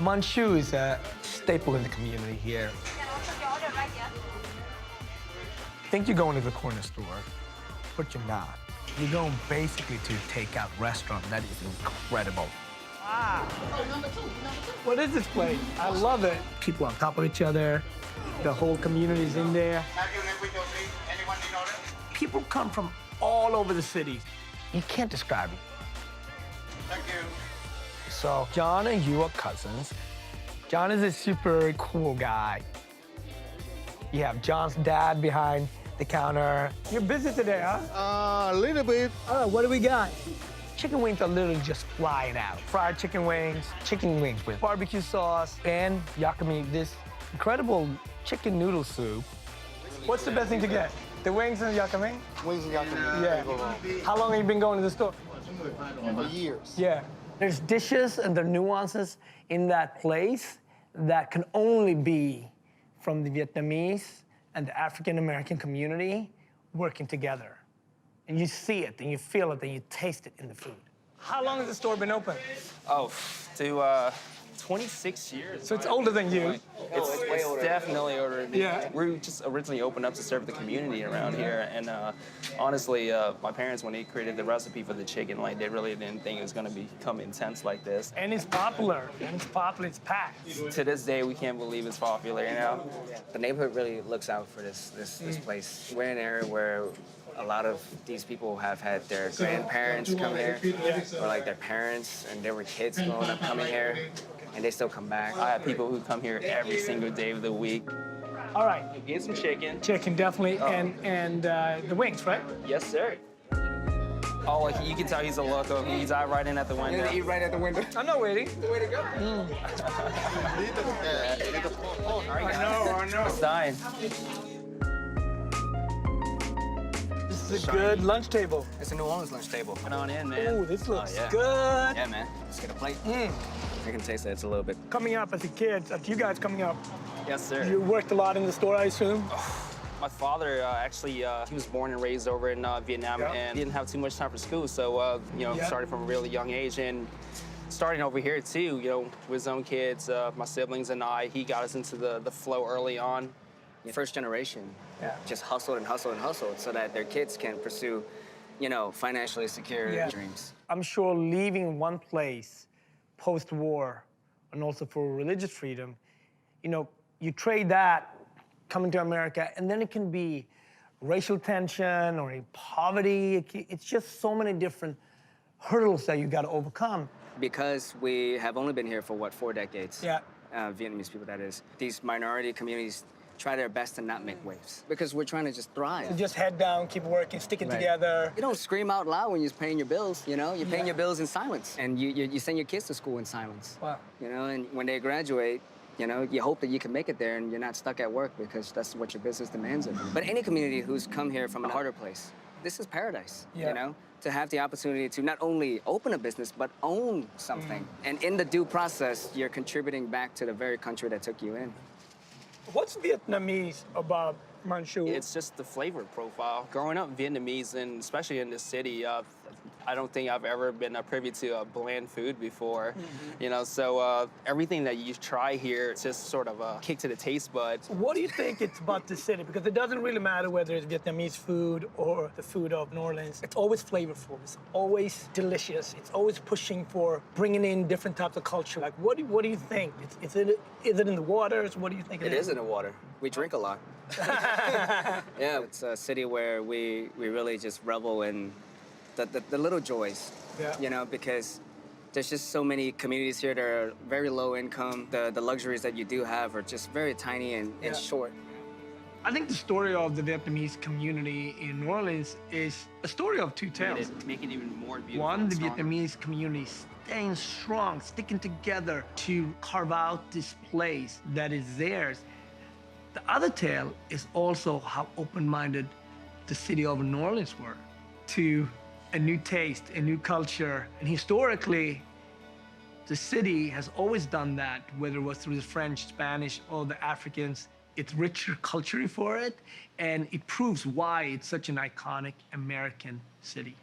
Manchu is a staple in the community here. Think you're going to the corner store, but you're not. You're going basically to a takeout restaurant that is incredible. Ah. What is this place? I love it. People on top of each other. The whole community is in there. People come from all over the city. You can't describe it. Thank you. So John and you are cousins. John is a super cool guy. You have John's dad behind the counter. You're busy today, huh? A little bit. Oh, what do we got? Chicken wings are literally just flying out. Fried chicken wings with barbecue sauce, and yakami, this incredible chicken noodle soup. What's the best thing to get? The wings and yakami? Wings and yakami. Yeah. How long have you been going to the store? For years. Yeah. There's dishes and the nuances in that place that can only be from the Vietnamese and the African-American community working together. And you see it, and you feel it, and you taste it in the food. How long has the store been open? Oh, to 26 years. So it's older than you. It's definitely older than me. Yeah. We just originally opened up to serve the community around here, and honestly, my parents, when they created the recipe for the chicken, like, they really didn't think it was gonna become intense like this. And it's popular, it's packed. To this day, we can't believe it's popular, you know? The neighborhood really looks out for this place. We're in an area where a lot of these people have had their grandparents come here, or like their parents, and they were kids growing up coming here, and they still come back. I have people who come here every single day of the week. All right. Get some chicken. Chicken, definitely, and the wings, right? Yes, sir. Oh, like, you can tell he's a loco. He dive right in at the window. Eat right at the window. I'm not waiting. Way to go. I know. It's dying. This is a good lunch table. It's a New Orleans lunch table. Come on in, man. Ooh, this looks yeah. good. Yeah, man. Let's get a plate. I can taste that. It's a little bit. Coming up as a kid, you guys coming up, Yes, sir. you worked a lot in the store, I assume? My father, actually, he was born and raised over in Vietnam, Yeah. and he didn't have too much time for school, so, started from a really young age, and starting over here, too, with his own kids, my siblings and I, he got us into the flow early on. First generation Yeah. just hustled and hustled and hustled so that their kids can pursue, financially secure dreams. I'm sure leaving one place post-war and also for religious freedom, you trade that coming to America, and then it can be racial tension or poverty. It's just so many different hurdles that you got to overcome. Because we have only been here for, 4 decades? Yeah. Vietnamese people, that is. These minority communities try their best to not make waves because we're trying to just thrive. So just head down, keep working, sticking together. You don't scream out loud when you're paying your bills, You're paying your bills in silence. And you send your kids to school in silence. Wow. And when they graduate, you hope that you can make it there and you're not stuck at work because that's what your business demands of you. But any community who's come here from a harder place, this is paradise, To have the opportunity to not only open a business, but own something. And in the due process, you're contributing back to the very country that took you in. What's Vietnamese about Manchu? It's just the flavor profile. Growing up Vietnamese, and especially in this city, I don't think I've ever been privy to bland food before. So everything that you try here, it's just sort of a kick to the taste buds. What do you think it's about the city? Because it doesn't really matter whether it's Vietnamese food or the food of New Orleans. It's always flavorful. It's always delicious. It's always pushing for bringing in different types of culture. Like, what do you think? Is it in the waters? What do you think It is in the water. We drink a lot. Yeah, it's a city where we really just revel in the little joys, because there's just so many communities here that are very low income. The luxuries that you do have are just very tiny and short. I think the story of the Vietnamese community in New Orleans is a story of two tales. To make it even more beautiful. One, and the stronger. Vietnamese community staying strong, sticking together to carve out this place that is theirs. The other tale is also how open-minded the city of New Orleans were to a new taste, a new culture. And historically, the city has always done that, whether it was through the French, Spanish, or the Africans. It's richer culturally for it, and it proves why it's such an iconic American city.